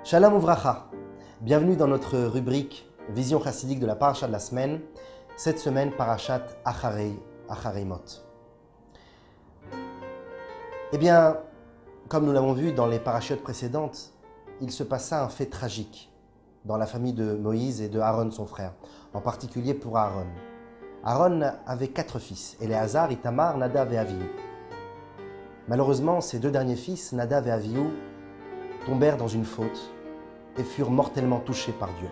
Shalom Uvracha, bienvenue dans notre rubrique Vision chassidique de la paracha de la semaine. Cette semaine, parachat Acharei Mot. Eh bien, comme nous l'avons vu dans les parachutes précédentes, il se passa un fait tragique dans la famille de Moïse et de Aaron, son frère, en particulier pour Aaron. Aaron avait 4 fils, Éléazar, Itamar, Nadav et Avihu. Malheureusement, ces 2 derniers fils, Nadav et Avihu, tombèrent dans une faute et furent mortellement touchés par Dieu.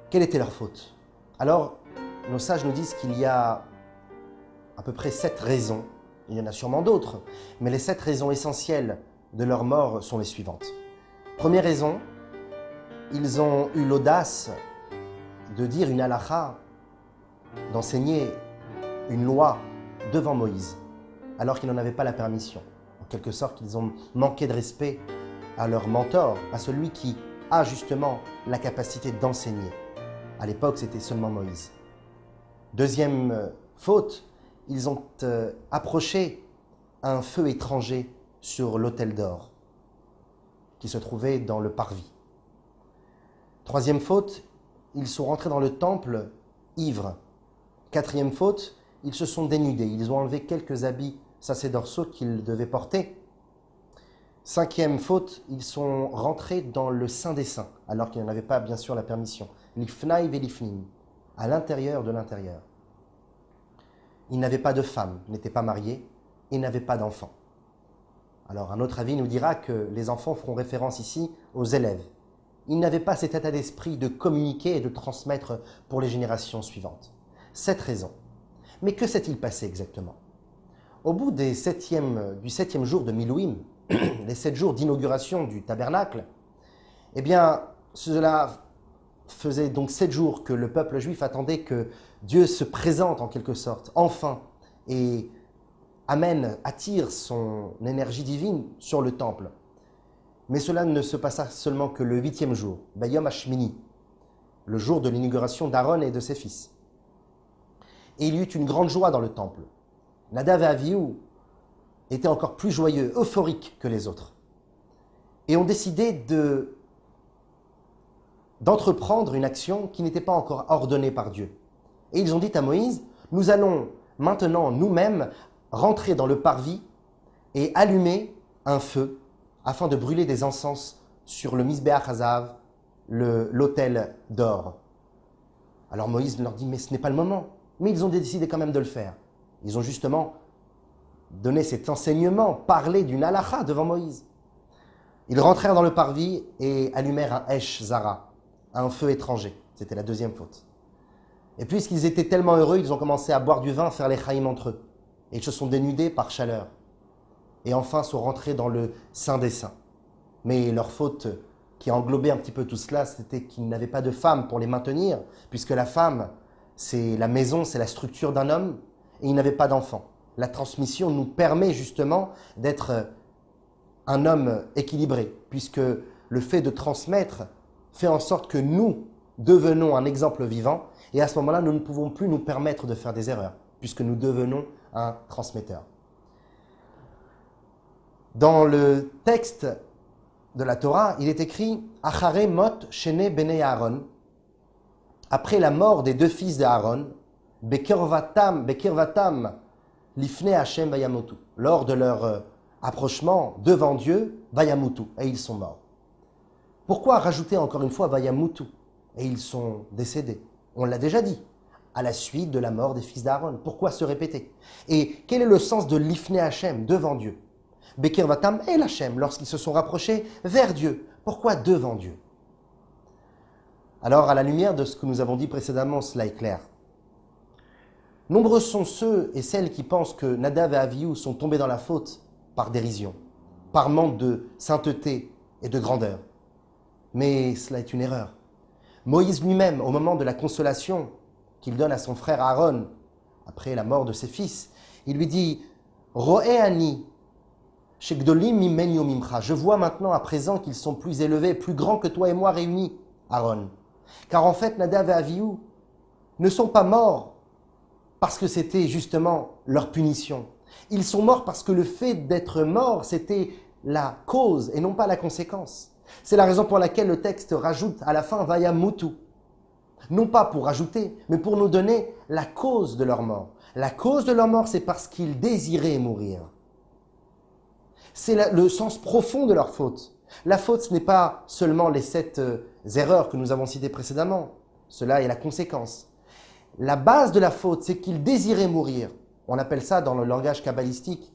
Quelle était leur faute? Alors, nos sages nous disent qu'il y a à peu près 7 raisons, il y en a sûrement d'autres, mais les 7 raisons essentielles de leur mort sont les suivantes. Première raison, ils ont eu l'audace de dire une halakha, d'enseigner une loi devant Moïse, alors qu'ils n'en avaient pas la permission. En quelque sorte, ils ont manqué de respect à leur mentor, à celui qui a justement la capacité d'enseigner. À l'époque, c'était seulement Moïse. Deuxième faute, ils ont approché un feu étranger sur l'autel d'or qui se trouvait dans le parvis. Troisième faute, ils sont rentrés dans le temple ivres. Quatrième faute, ils se sont dénudés. Ils ont enlevé quelques habits sacerdotaux qu'ils devaient porter. Cinquième faute, ils sont rentrés dans le Saint des Saints, alors qu'ils n'en avaient pas bien sûr la permission. Lifnaï velifnim, à l'intérieur de l'intérieur. Ils n'avaient pas de femme, n'étaient pas mariés, ils n'avaient pas d'enfants. Alors un autre avis nous dira que les enfants feront référence ici aux élèves. Ils n'avaient pas cet état d'esprit de communiquer et de transmettre pour les générations suivantes. 7 raisons. Mais que s'est-il passé exactement? Au bout du 7e jour de Milouim, les 7 jours d'inauguration du tabernacle, eh bien, cela faisait donc 7 jours que le peuple juif attendait que Dieu se présente en quelque sorte, enfin, et attire son énergie divine sur le temple. Mais cela ne se passa seulement que le 8e jour, Bayom Hashmini, le jour de l'inauguration d'Aaron et de ses fils. Et il y eut une grande joie dans le temple. Nadav et Avihu étaient encore plus joyeux, euphoriques que les autres. Et ont décidé d'entreprendre une action qui n'était pas encore ordonnée par Dieu. Et ils ont dit à Moïse, nous allons maintenant nous-mêmes rentrer dans le parvis et allumer un feu afin de brûler des encens sur le Mizbeach Hazav, l'autel d'or. Alors Moïse leur dit, mais ce n'est pas le moment. Mais ils ont décidé quand même de le faire. Ils ont justement donné cet enseignement, parlé d'une halakha devant Moïse. Ils rentrèrent dans le parvis et allumèrent un Esh Zara, un feu étranger. C'était la 2e faute. Et puisqu'ils étaient tellement heureux, ils ont commencé à boire du vin, faire les chaïm entre eux. Et ils se sont dénudés par chaleur. Et enfin sont rentrés dans le Saint des Saints. Mais leur faute qui englobait un petit peu tout cela, c'était qu'ils n'avaient pas de femme pour les maintenir, puisque la femme, c'est la maison, c'est la structure d'un homme, et ils n'avaient pas d'enfants. La transmission nous permet justement d'être un homme équilibré, puisque le fait de transmettre fait en sorte que nous devenons un exemple vivant, et à ce moment-là, nous ne pouvons plus nous permettre de faire des erreurs, puisque nous devenons un transmetteur. Dans le texte de la Torah, il est écrit « Acharei mot shene bnei Aaron » après la mort des 2 fils d'Aaron, « Bekirvatam lifnei Hashem vayamutu » lors de leur approchement devant Dieu, vayamutu, et ils sont morts. Pourquoi rajouter encore une fois vayamutu? Et ils sont décédés. On l'a déjà dit, à la suite de la mort des fils d'Aaron. Pourquoi se répéter? Et quel est le sens de lifnei Hashem, devant Dieu? Bekirvatam el Hashem, lorsqu'ils se sont rapprochés vers Dieu. Pourquoi devant Dieu? Alors, à la lumière de ce que nous avons dit précédemment, cela est clair. Nombreux sont ceux et celles qui pensent que Nadav et Avihu sont tombés dans la faute par dérision, par manque de sainteté et de grandeur. Mais cela est une erreur. Moïse lui-même, au moment de la consolation qu'il donne à son frère Aaron, après la mort de ses fils, il lui dit « Ro'eani, shegdolim mimeni mimcha » je vois maintenant à présent qu'ils sont plus élevés, plus grands que toi et moi réunis, Aaron. Car en fait, Nadav et Avihu ne sont pas morts parce que c'était justement leur punition. Ils sont morts parce que le fait d'être morts, c'était la cause et non pas la conséquence. C'est la raison pour laquelle le texte rajoute à la fin « Vaya mutu ». Non pas pour rajouter, mais pour nous donner la cause de leur mort. La cause de leur mort, c'est parce qu'ils désiraient mourir. C'est le sens profond de leur faute. La faute, ce n'est pas seulement les 7 erreurs que nous avons citées précédemment. Cela est la conséquence. La base de la faute, c'est qu'ils désiraient mourir. On appelle ça dans le langage kabbalistique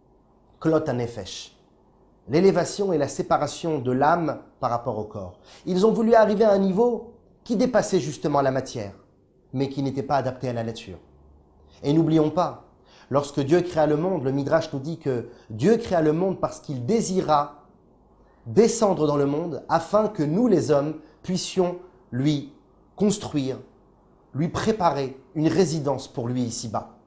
« klot hanefesh ». L'élévation et la séparation de l'âme par rapport au corps. Ils ont voulu arriver à un niveau qui dépassait justement la matière, mais qui n'était pas adapté à la nature. Et n'oublions pas, lorsque Dieu créa le monde, le Midrash nous dit que Dieu créa le monde parce qu'il désira descendre dans le monde afin que nous, les hommes, puissions lui construire, lui préparer une résidence pour lui ici-bas,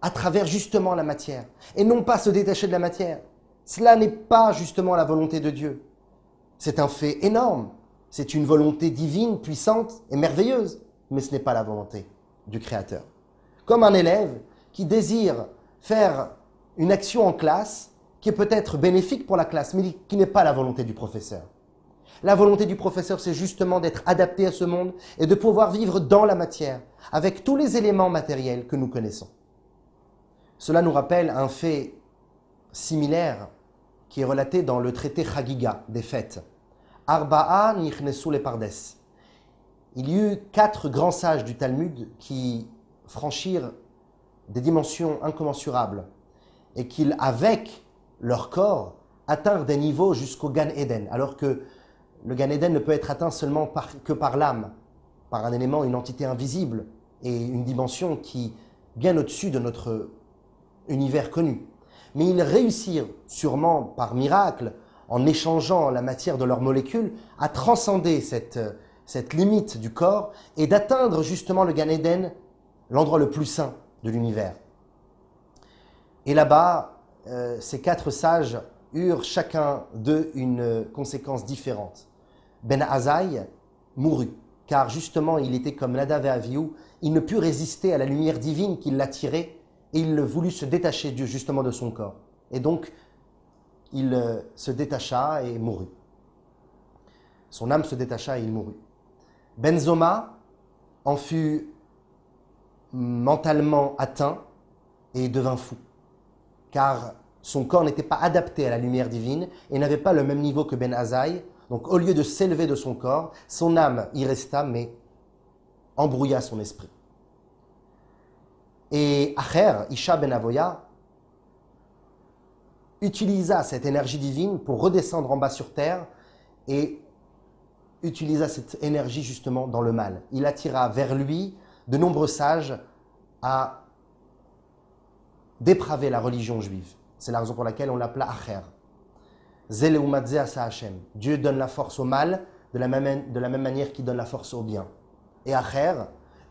à travers justement la matière, et non pas se détacher de la matière. Cela n'est pas justement la volonté de Dieu. C'est un fait énorme. C'est une volonté divine, puissante et merveilleuse, mais ce n'est pas la volonté du Créateur. Comme un élève qui désire faire une action en classe qui est peut-être bénéfique pour la classe, mais qui n'est pas la volonté du professeur. La volonté du professeur, c'est justement d'être adapté à ce monde et de pouvoir vivre dans la matière, avec tous les éléments matériels que nous connaissons. Cela nous rappelle un fait similaire qui est relaté dans le traité Chagiga des fêtes. Arba'a nichnesu le pardes. Il y eut 4 grands sages du Talmud qui franchirent des dimensions incommensurables et qui, avec leur corps, atteinrent des niveaux jusqu'au Gan Eden, alors que le Gan Eden ne peut être atteint seulement que par l'âme, par un élément, une entité invisible et une dimension qui bien au-dessus de notre univers connu. Mais ils réussirent, sûrement par miracle, en échangeant la matière de leurs molécules, à transcender cette limite du corps et d'atteindre justement le Gan Eden, l'endroit le plus saint de l'univers. Et là-bas, ces 4 sages eurent chacun d'eux une conséquence différente. Ben Azaï mourut, car justement il était comme Nadav et Avihu, il ne put résister à la lumière divine qui l'attirait et il voulut se détacher justement de son corps. Et donc, il se détacha et mourut. Son âme se détacha et il mourut. Ben Zoma en fut mentalement atteint et devint fou, car son corps n'était pas adapté à la lumière divine et n'avait pas le même niveau que Ben Azaï. Donc, au lieu de s'élever de son corps, son âme y resta, mais embrouilla son esprit. Et Acher, Isha ben Avoya, utilisa cette énergie divine pour redescendre en bas sur terre et utilisa cette énergie justement dans le mal. Il attira vers lui de nombreux sages à dépraver la religion juive. C'est la raison pour laquelle on l'appela Acher. Zele umadze asa Hashem. Dieu donne la force au mal de la même manière qu'il donne la force au bien. Et Acher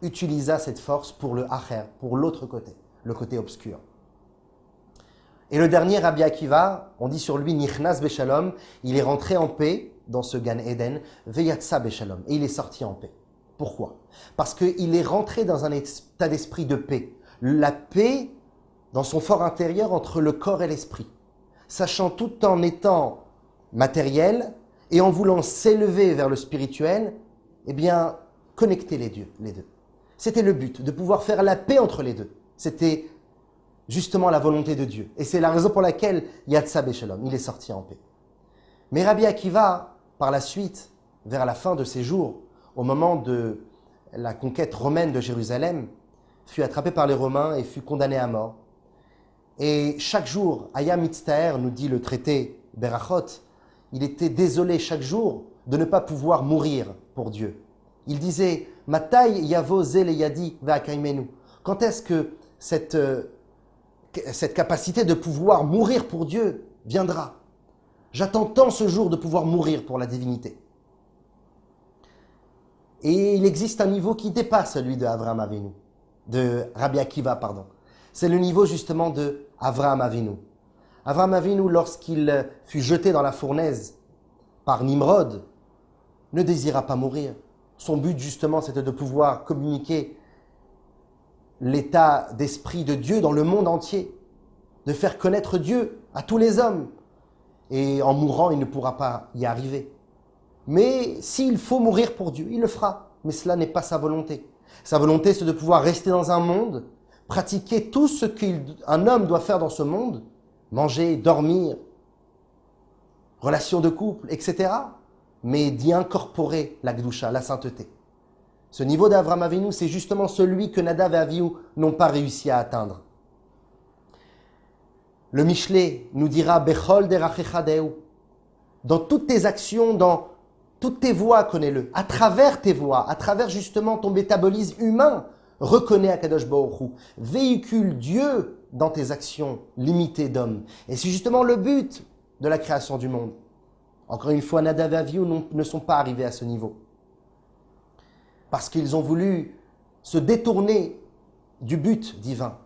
utilisa cette force pour le Acher, pour l'autre côté, le côté obscur. Et le dernier, Rabbi Akiva, on dit sur lui Nichnas Beshalom, il est rentré en paix dans ce Gan Eden, Veyatsa Beshalom, et il est sorti en paix. Pourquoi ? Parce qu'il est rentré dans un état d'esprit de paix. La paix dans son fort intérieur entre le corps et l'esprit, sachant tout en étant matériel et en voulant s'élever vers le spirituel, eh bien, connecter les deux. C'était le but, de pouvoir faire la paix entre les deux. C'était justement la volonté de Dieu. Et c'est la raison pour laquelle Yatsa Beshalom, il est sorti en paix. Mais Rabbi Akiva, par la suite, vers la fin de ses jours, au moment de la conquête romaine de Jérusalem, fut attrapé par les Romains et fut condamné à mort. Et chaque jour, Aya Mitztaer, nous dit le traité Berachot, il était désolé chaque jour de ne pas pouvoir mourir pour Dieu. Il disait « Matai yavo ze leyadi ve'akaimenu » Quand est-ce que cette capacité de pouvoir mourir pour Dieu viendra? J'attends tant ce jour de pouvoir mourir pour la divinité. Et il existe un niveau qui dépasse celui de Avraham Avinu, de Rabbi Akiva, pardon. C'est le niveau justement de Avraham Avinu. Avraham Avinu, lorsqu'il fut jeté dans la fournaise par Nimrod, ne désira pas mourir. Son but justement, c'était de pouvoir communiquer l'état d'esprit de Dieu dans le monde entier, de faire connaître Dieu à tous les hommes, et en mourant, il ne pourra pas y arriver. Mais s'il faut mourir pour Dieu, il le fera. Mais cela n'est pas sa volonté. Sa volonté, c'est de pouvoir rester dans un monde, pratiquer tout ce qu'un homme doit faire dans ce monde, manger, dormir, relations de couple, etc. Mais d'y incorporer la Gdusha, la sainteté. Ce niveau d'Avraham Avinu, c'est justement celui que Nadav et Avihu n'ont pas réussi à atteindre. Le Michelet nous dira « Bechol derachecha deu » dans toutes tes actions, dans toutes tes voies, connais-le. À travers tes voies, à travers justement ton métabolisme humain, reconnais Akadosh Baruch Hu. Véhicule Dieu dans tes actions limitées d'hommes. Et c'est justement le but de la création du monde. Encore une fois, Nadav et Avihu ne sont pas arrivés à ce niveau. Parce qu'ils ont voulu se détourner du but divin.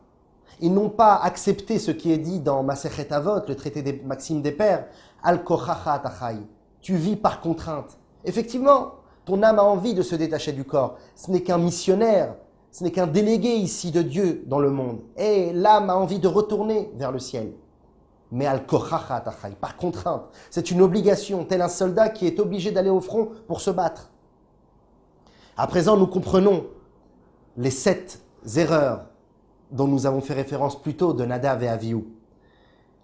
Ils n'ont pas accepté ce qui est dit dans Masechet Avot, le traité des Maximes des Pères, Al kochacha atachai. Tu vis par contrainte. Effectivement, ton âme a envie de se détacher du corps. Ce n'est qu'un missionnaire, ce n'est qu'un délégué ici de Dieu dans le monde. Et l'âme a envie de retourner vers le ciel. Mais al kochacha atachai, par contrainte. C'est une obligation, tel un soldat qui est obligé d'aller au front pour se battre. À présent, nous comprenons les 7 erreurs dont nous avons fait référence plus tôt de Nadav et Avihu.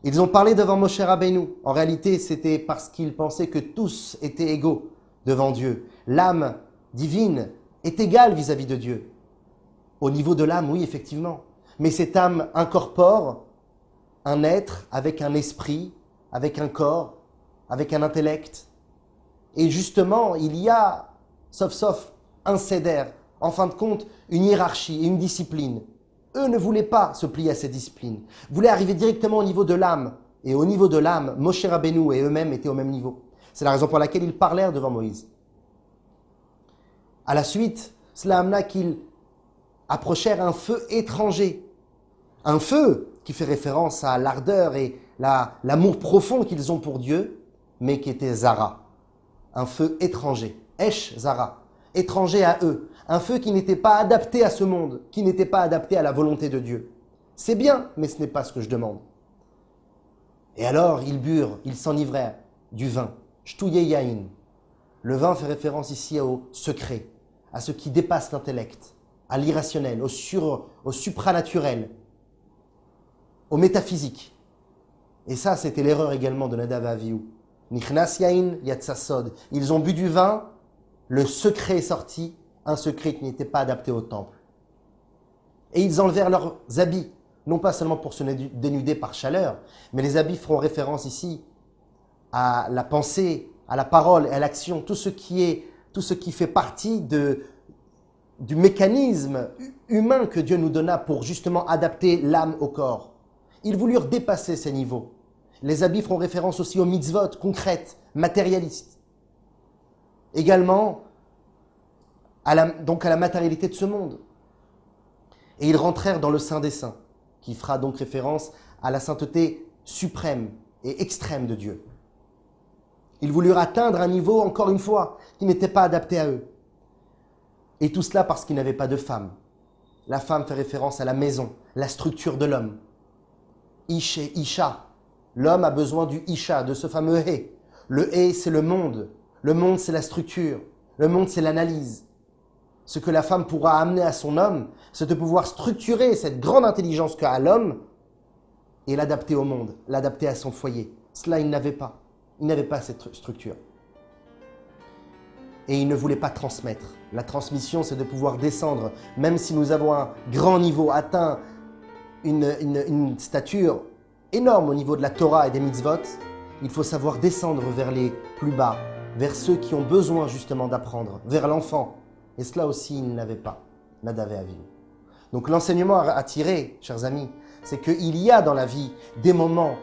Ils ont parlé devant Moshe Rabbeinu. En réalité, c'était parce qu'ils pensaient que tous étaient égaux devant Dieu. L'âme divine est égale vis-à-vis de Dieu. Au niveau de l'âme, oui, effectivement. Mais cette âme incorpore un être avec un esprit, avec un corps, avec un intellect. Et justement, il y a, sauf un céder, en fin de compte, une hiérarchie et une discipline. Eux ne voulaient pas se plier à cette discipline, voulaient arriver directement au niveau de l'âme. Et au niveau de l'âme, Moshe Rabbeinu et eux-mêmes étaient au même niveau. C'est la raison pour laquelle ils parlèrent devant Moïse. À la suite, cela amena qu'ils approchèrent un feu étranger. Un feu qui fait référence à l'ardeur et l'amour profond qu'ils ont pour Dieu, mais qui était Zara. Un feu étranger. Esh Zara. Étranger à eux. Un feu qui n'était pas adapté à ce monde, qui n'était pas adapté à la volonté de Dieu. C'est bien, mais ce n'est pas ce que je demande. Et alors, ils burent, ils s'enivrèrent du vin. Shtouye yain. Le vin fait référence ici au secret, à ce qui dépasse l'intellect, à l'irrationnel, au supranaturel, au métaphysique. Et ça, c'était l'erreur également de Nadav et Avihu. Nichnas yain yatsa sod. Ils ont bu du vin, le secret est sorti, un secret qui n'était pas adapté au temple. Et ils enlevèrent leurs habits, non pas seulement pour se dénuder par chaleur, mais les habits feront référence ici à la pensée, à la parole et à l'action, tout ce qui fait partie du mécanisme humain que Dieu nous donna pour justement adapter l'âme au corps. Ils voulurent dépasser ces niveaux. Les habits feront référence aussi aux mitzvot concrètes, matérialistes. Également, donc à la matérialité de ce monde. Et ils rentrèrent dans le Saint des Saints, qui fera donc référence à la sainteté suprême et extrême de Dieu. Ils voulurent atteindre un niveau, encore une fois, qui n'était pas adapté à eux. Et tout cela parce qu'ils n'avaient pas de femme. La femme fait référence à la maison, la structure de l'homme. Ish et Isha. L'homme a besoin du Isha, de ce fameux He. Le He, c'est le monde. Le monde, c'est la structure. Le monde, c'est l'analyse. Ce que la femme pourra amener à son homme, c'est de pouvoir structurer cette grande intelligence qu'a l'homme et l'adapter au monde, l'adapter à son foyer. Cela, il n'avait pas. Il n'avait pas cette structure. Et il ne voulait pas transmettre. La transmission, c'est de pouvoir descendre. Même si nous avons un grand niveau, atteint une stature énorme au niveau de la Torah et des mitzvot, il faut savoir descendre vers les plus bas, vers ceux qui ont besoin justement d'apprendre, vers l'enfant. Et cela aussi, il n'avait pas. Nadav et Avihu. Donc l'enseignement à tirer, chers amis, c'est qu'il y a dans la vie des moments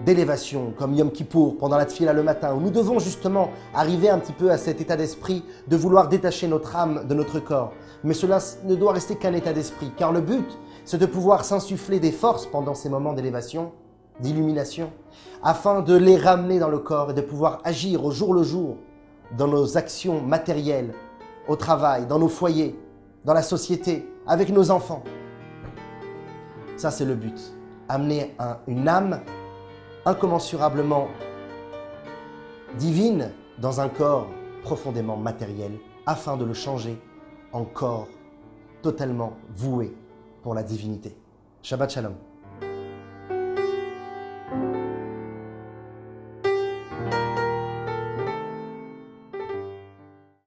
d'élévation, comme Yom Kippour, pendant la tfila le matin, où nous devons justement arriver un petit peu à cet état d'esprit de vouloir détacher notre âme de notre corps. Mais cela ne doit rester qu'un état d'esprit, car le but, c'est de pouvoir s'insuffler des forces pendant ces moments d'élévation, d'illumination, afin de les ramener dans le corps et de pouvoir agir au jour le jour dans nos actions matérielles, au travail, dans nos foyers, dans la société, avec nos enfants. Ça, c'est le but. Amener une âme incommensurablement divine dans un corps profondément matériel, afin de le changer en corps totalement voué pour la divinité. Shabbat Shalom.